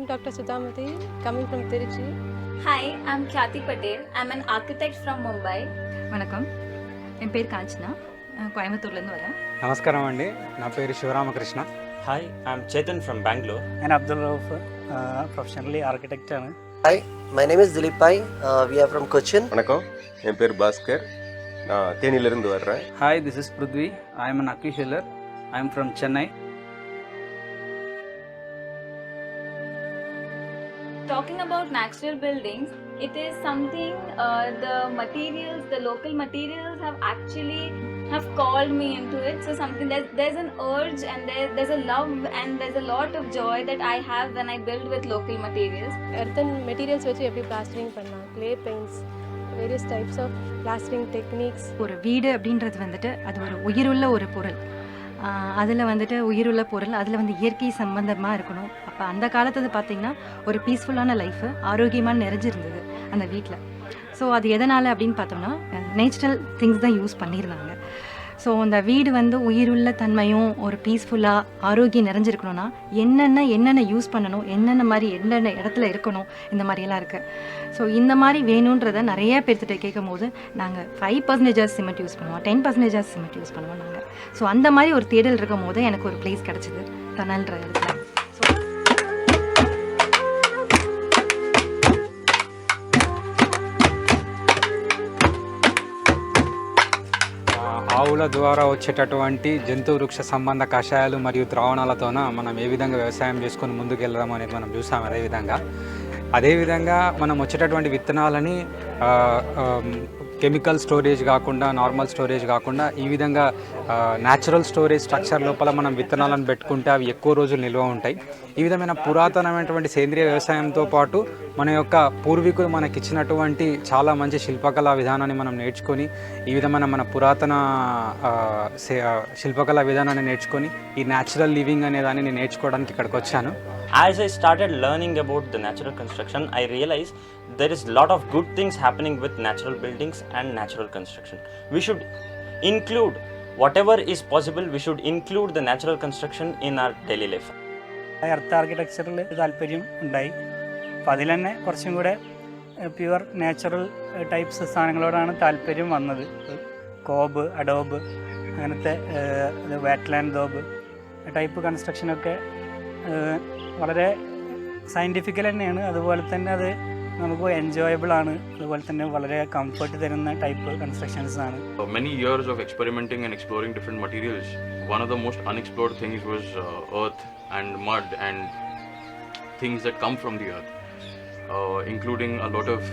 I'm Dr. Sudhamati, coming from Tiruchi. Hi, I'm Khyati Patel. I'm an architect from Mumbai. வணக்கம், என் பேர் காஞ்சனா, கோயம்புத்தூர்லேருந்து வரேன். நமஸ்காரம் అండి, నా పేరు Sivaramakrishna. Hi, I'm Chetan from Bangalore. And Abdul Rauf, professionally architect. Hi, my name is Dilip Pai. We are from Cochin. வணக்கம், என் பேர் பாஸ்கர், நான் தேனியிலிருந்து வர்றேன். Hi, this is Prudvi. I am an architect. I am from Chennai. Talking about natural buildings, it is something the materials, the local materials have called me into it. So something there's an urge and there's a love and there's a lot of joy that I have when I build with local materials. Earthen materials வச்சு எப்படி plastering பண்ணலாம், clay paints, various types of plastering techniques. ஒரு வீடு அப்படின்றது வந்துட்டு அது ஒரு உயிருள்ள ஒரு பொருள். அதில் வந்துட்டு உயிருள்ள பொருள், அதில் வந்து இயற்கை சம்பந்தமாக இருக்கணும். அப்போ அந்த காலத்து பார்த்திங்கன்னா ஒரு பீஸ்ஃபுல்லான லைஃபு, ஆரோக்கியமாக நிறைஞ்சிருந்தது அந்த வீட்டில். ஸோ அது எதனால் அப்படின்னு பார்த்தோம்னா நேச்சுரல் திங்ஸ் தான் யூஸ் பண்ணியிருந்தாங்க. ஸோ அந்த வீடு வந்து உயிருள்ள தன்மையும் ஒரு பீஸ்ஃபுல்லாக ஆரோக்கியம் நிறைஞ்சிருக்கணும்னா என்னென்ன யூஸ் பண்ணணும், என்னென்ன இடத்துல இருக்கணும், இந்த மாதிரியெல்லாம் இருக்குது. ஸோ இந்த மாதிரி வேணுன்றதை நிறைய பேர்த்திட்ட கேட்கும் போது நாங்கள் 5% சிமெண்ட் யூஸ் பண்ணுவோம், 10% சிமெண்ட் யூஸ் பண்ணுவோம் நாங்கள். ஸோ அந்த மாதிரி ஒரு தேடல் இருக்கும் போது எனக்கு ஒரு பிளேஸ் கிடச்சிது தனல்ன்ற இடத்துல. ఆవుల ద్వారా వచ్చేటటువంటి జంతు వృక్ష సంబంధ కషాయాలు మరియు ద్రావణాలతోన మనం ఏ విధంగా వ్యవసాయం చేసుకొని ముందుకు వెళ్దాం అనేది మనం చూసాం. అదేవిధంగా మనం వచ్చేటటువంటి విత్తనాలని కెమికల్ స్టోరేజ్ కాకుండా, నార్మల్ స్టోరేజ్ కాకుండా ఈ విధంగా న్యాచురల్ స్టోరేజ్ స్ట్రక్చర్ లోపల మనం విత్తనాలను పెట్టుకుంటే అవి ఎక్కువ రోజులు నిల్వ ఉంటాయి. ఈ విధమైన పురాతనమైనటువంటి సేంద్రియ వ్యవసాయంతో పాటు మన యొక్క పూర్వీకులు మనకిచ్చినటువంటి చాలా మంచి శిల్పకళా విధానాన్ని మనం నేర్చుకొని ఈ విధమైన మన పురాతన శిల్పకళా విధానాన్ని నేర్చుకొని ఈ న్యాచురల్ లివింగ్ అనే దాన్ని నేను నేర్చుకోవడానికి ఇక్కడికి వచ్చాను. As I started learning about the natural construction, I realized there is a lot of good things happening with natural buildings and natural construction. We should include whatever is possible, we should include the natural construction in our daily life. Earth ആർക്കിടെക്ചറിൽ താല്പര്യം ഉണ്ടായി. അപ്പോൾ അതിൽ തന്നെ കുറച്ചും കൂടെ pure natural types സാധനങ്ങളോടാണ് താല്പര്യം വന്നത്. കോബ്, അഡോബ്, അങ്ങനത്തെ വാറ്റ്ലാൻഡ് ദോബ് ടൈപ്പ് കൺസ്ട്രക്ഷനൊക്കെ വളരെ സയൻറ്റിഫിക്കൽ തന്നെയാണ്. അതുപോലെ തന്നെ അത് നമുക്ക് എൻജോയബിൾ ആണ്. അതുപോലെ തന്നെ വളരെ കംഫർട്ട് തരുന്ന ടൈപ്പ് കൺസ്ട്രക്ഷൻസ് ആണ്. Many years of experimenting and exploring different materials, one of the most unexplored things was earth and mud and things that come from the earth, including a lot of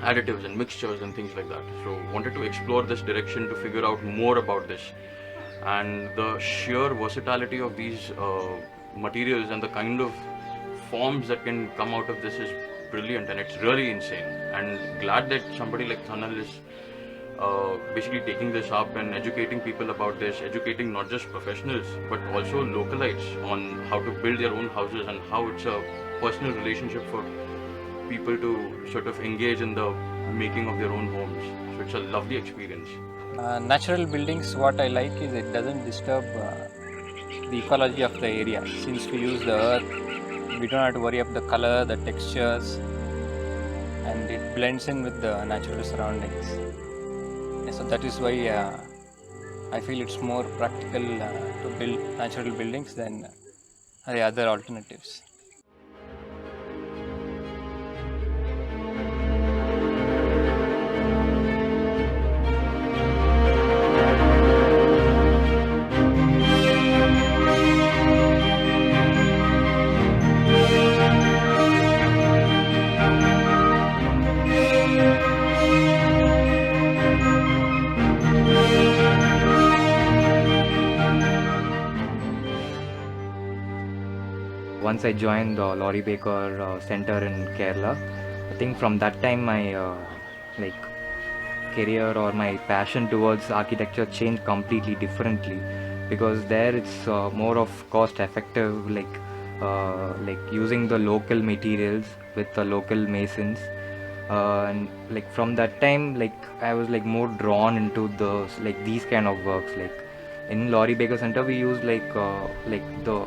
additives and mixtures and things like that. So wanted to explore this direction to figure out more about this, and the sheer versatility of these materials and the kind of forms that can come out of this is brilliant, and it's really insane. And glad that somebody like Thannal is basically taking this up and educating people about this, educating not just professionals but also localites on how to build their own houses and how it's a personal relationship for people to sort of engage in the making of their own homes. So it's a lovely experience. Natural buildings, what I like is it doesn't disturb the ecology of the area. Since we use the earth, we don't have to worry about the color, the textures, and it blends in with the natural surroundings. So that is why I feel it's more practical to build natural buildings than the other alternatives. Once I joined the Laurie Baker Center in Kerala, I think from that time my career or my passion towards architecture changed completely differently, because there it's more of cost effective, like using the local materials with the local masons, and like from that time I was more drawn into these kind of works. In Laurie Baker Center we use the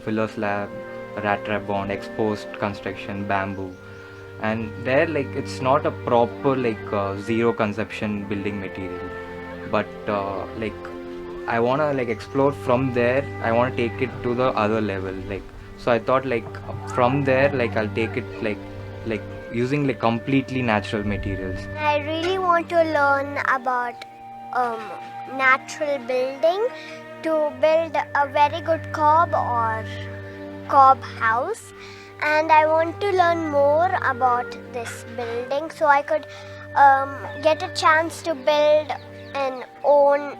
filler slab rat trap bond, exposed construction, bamboo. And there like it's not a proper like zero consumption building material, but like I want to like explore from there. I want to take it to the other level, like so I thought like from there like I'll take it like using like completely natural materials. I really want to learn about natural building to build a very good cob house, and I want to learn more about this building so I could get a chance to build an own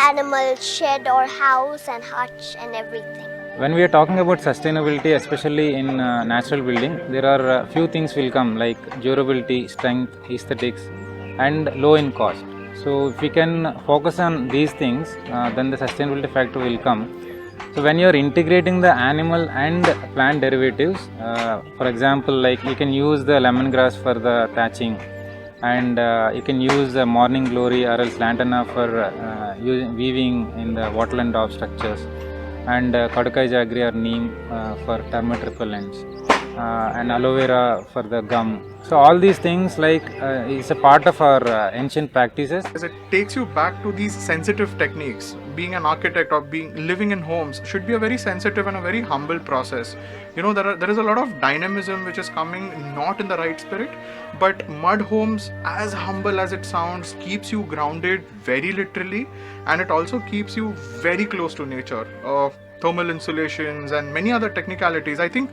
animal shed or house and hutch and everything. When we are talking about sustainability, especially in natural building, there are few things will come like durability, strength, aesthetics, and low in cost. So if we can focus on these things, then the sustainability factor will come. So when you are integrating the animal and plant derivatives, for example, like you can use the lemongrass for the thatching, and you can use the morning glory or else lantana for weaving in the wattle and daub structures, and Kadukai jaggery or neem for termite repellents, and aloe vera for the gum. So all these things like is a part of our ancient practices. It takes you back to these sensitive techniques. Being an architect or living in homes should be a very sensitive and a very humble process. You know, there is a lot of dynamism which is coming not in the right spirit, but mud homes, as humble as it sounds, keeps you grounded very literally, and it also keeps you very close to nature. Thermal insulations and many other technicalities. I think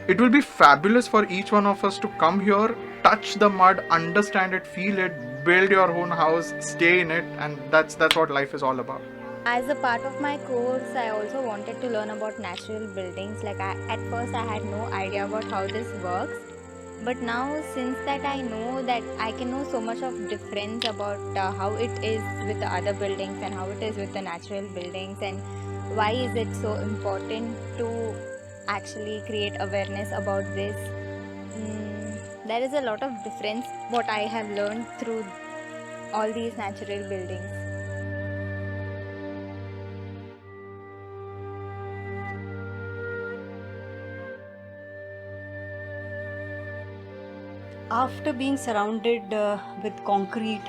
it will be fabulous for each one of us to come here, touch the mud, understand it, feel it, build your own house, stay in it, and that's what life is all about. As a part of my course, I also wanted to learn about natural buildings. Like at first I had no idea about how this works, but now since that I know that I can know so much of difference about how it is with the other buildings and how it is with the natural buildings, and why is it so important to actually create awareness about this. There is a lot of difference what I have learned through all these natural buildings. After being surrounded with concrete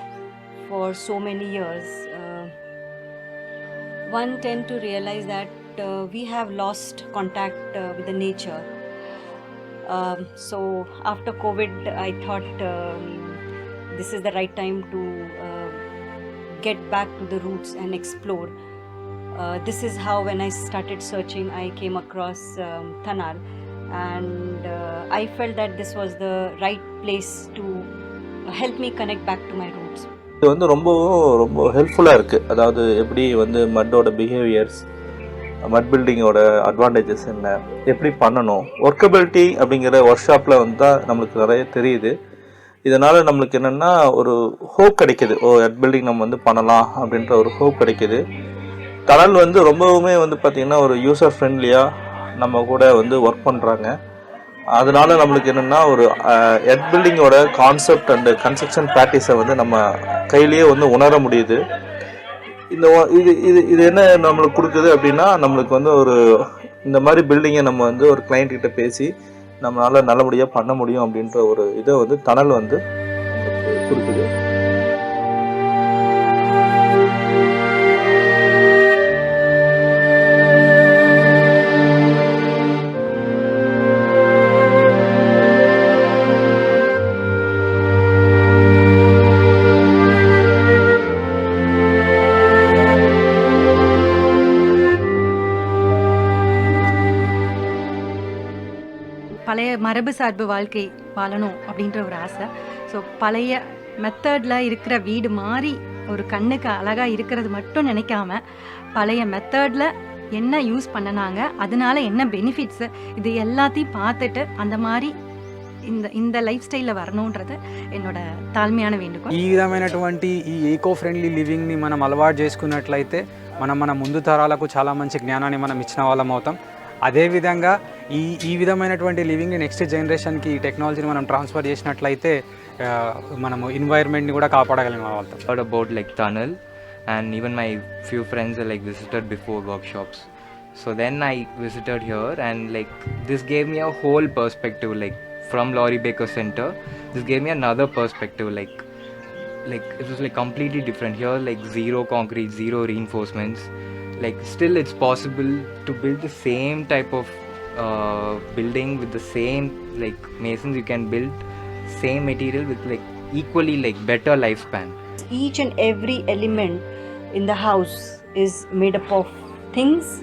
for so many years, one tend to realize that we have lost contact with the nature. So after COVID, I thought this is the right time to get back to the roots and explore. This is how, when I started searching, I came across Thannal, and I felt that this was the right place to help me connect back to my roots. இது வந்து ரொம்ப ஹெல்ப்ஃபுல்லாக இருக்குது. அதாவது எப்படி வந்து மட்டோட behaviours, மட் பில்டிங்கோட advantages என்ன, எப்படி பண்ணணும், ஒர்க்கபிலிட்டி அப்படிங்கிற ஒர்க் ஷாப்பில் வந்து தான் நம்மளுக்கு நிறைய தெரியுது. இதனால் நம்மளுக்கு என்னென்னா ஒரு ஹோப் கிடைக்கிது. மட் பில்டிங் நம்ம வந்து பண்ணலாம் அப்படின்ற ஒரு ஹோப் கிடைக்கிது. தனல் வந்து ரொம்பவுமே வந்து பார்த்திங்கன்னா ஒரு யூசர் ஃப்ரெண்ட்லியாக நம்ம கூட வந்து ஒர்க் பண்ணுறாங்க. அதனால நம்மளுக்கு என்னென்னா ஒரு எட் பில்டிங்கோட கான்செப்ட் அண்டு கன்ஸ்ட்ரக்ஷன் ப்ராக்டிஸை வந்து நம்ம கையிலேயே வந்து உணர முடியுது. இது என்ன நம்மளுக்கு கொடுக்குது அப்படின்னா, நம்மளுக்கு வந்து ஒரு இந்த மாதிரி பில்டிங்கை நம்ம வந்து ஒரு கிளைண்ட்கிட்ட பேசி நம்மளால் நல்லபடியாக பண்ண முடியும் அப்படின்ற ஒரு இதை வந்து தனல் வந்து கொடுக்குது. பழைய மரபு சார்பு வாழ்க்கை வாழணும் அப்படின்ற ஒரு ஆசை. ஸோ பழைய மெத்தடில் இருக்கிற வீடு மாதிரி ஒரு கண்ணுக்கு அழகாக இருக்கிறது மட்டும் நினைக்காம, பழைய மெத்தடில் என்ன யூஸ் பண்ணினாங்க, அதனால என்ன பெனிஃபிட்ஸு, இது எல்லாத்தையும் பார்த்துட்டு அந்த மாதிரி இந்த లైఫ్ స్టైల్లో வரணுன்றது என்னோட తాల్మేయన వేండుకోల్. ఈ విధమైనటువంటి ఈ ఈకో ఫ్రెండ్లీ లివింగ్ని మనం అలవాటు చేసుకున్నట్లయితే మన ముందు తరాలకు చాలా మంచి జ్ఞానాన్ని మనం ఇచ్చిన వాళ్ళం అవుతాం. అదేవిధంగా ఈ విధమైనటువంటి లివింగ్ని నెక్స్ట్ జనరేషన్కి ఈ టెక్నాలజీని మనం ట్రాన్స్ఫర్ చేసినట్లయితే మనము ఎన్వైర్న్మెంట్ని కూడా కాపాడగలిగిన వాళ్ళం. Heard about like Thannal, and even my few friends are like visited before workshops. So then I visited here, and like this gave me a whole perspective. Like from Laurie Baker Center, this gave me another perspective. Like it was like completely different here. Like zero concrete, zero reinforcements. Like still it's possible to build the same type of building with the same like masons. You can build same material with like equally like better lifespan. Each and every element in the house is made up of things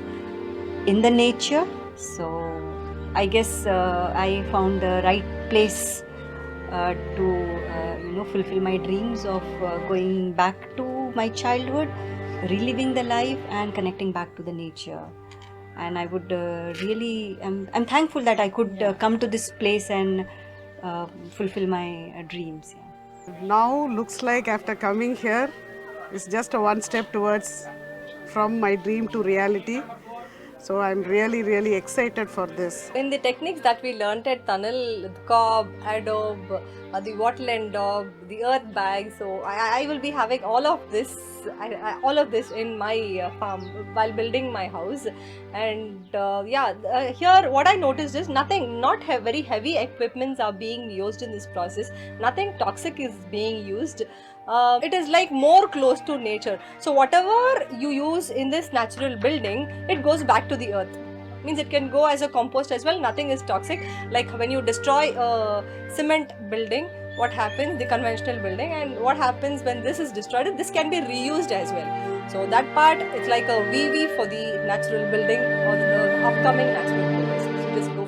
in the nature. So I guess I found the right place to fulfill my dreams of going back to my childhood, reliving the life and connecting back to the nature. And I would really I'm thankful that I could come to this place and fulfill my dreams. Now looks like after coming here, it's just a one step towards from my dream to reality. So I'm really excited for this. In the techniques that we learnt at Thannal, the cob, adobe, the wattle and daub, the earth bag, so I will be having all of this in my farm while building my house. And here what I noticed is not very heavy equipments are being used in this process. Nothing toxic is being used. It is like more close to nature. So whatever you use in this natural building, it goes back to the earth. Means it can go as a compost as well. Nothing is toxic. Like when you destroy a cement building, what happens, the conventional building, and what happens when this is destroyed, this can be reused as well. So that part, it's like a VV for the natural building or the upcoming natural buildings. So just go